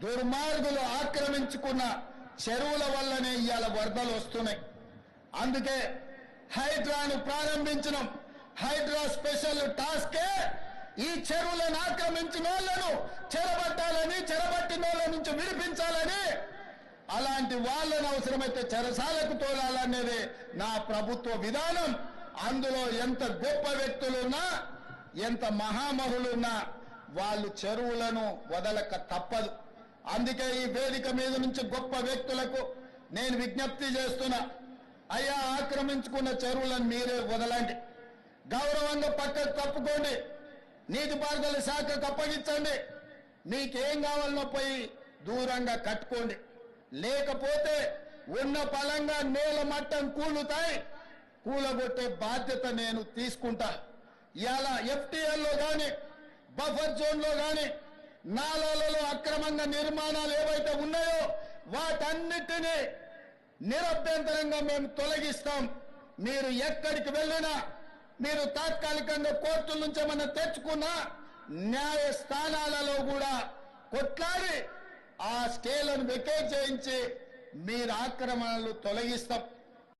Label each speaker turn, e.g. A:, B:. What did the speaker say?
A: దుర్మార్గులు ఆక్రమించుకున్న చెరువుల వల్లనే ఇవాళ వరదలు వస్తున్నాయి. అందుకే హైడ్రాను ప్రారంభించడం. హైడ్రా స్పెషల్ టాస్కే ఈ చెరువులను ఆక్రమించిన వాళ్ళను చెరబట్టాలని, చెరబట్టిన వాళ్ళ నుంచి విడిపించాలని, అలాంటి వాళ్ళను అవసరమైతే చెరసాలకు తోలాలనేది నా ప్రభుత్వ విధానం. అందులో ఎంత గొప్ప వ్యక్తులున్నా, ఎంత మహామహులున్నా వాళ్ళు చెరువులను వదలక తప్పదు. అందుకే ఈ వేదిక మీద నుంచి గొప్ప వ్యక్తులకు నేను విజ్ఞప్తి చేస్తున్నా, అయ్యా ఆక్రమించుకున్న చెరువులను మీరే వదలండి, గౌరవంగా పక్కకు తప్పుకోండి, నీటిపారుదల శాఖకు అప్పగించండి, మీకేం కావాలనో పోయి దూరంగా కట్టుకోండి. లేకపోతే ఉన్న పలంగా నేల మట్టం కూలుతాయి, కూలగొట్టే బాధ్యత నేను తీసుకుంటా. ఇలా ఎఫ్టీఎల్లో కానీ బఫర్ జోన్లో కానీ నాలాలలో అక్రమంగా నిర్మాణాలు ఏవైతే ఉన్నాయో వాటన్నిటినీ నిరభ్యంతరంగా మేము తొలగిస్తాం. మీరు ఎక్కడికి వెళ్ళినా, మీరు తాత్కాలికంగా కోర్టుల నుంచి ఏమన్నా తెచ్చుకున్నా న్యాయస్థానాలలో కూడా కొట్లాడి ఆ స్కేలను వెకేట్ చేయించి మీరు ఆక్రమణలు తొలగిస్తాం.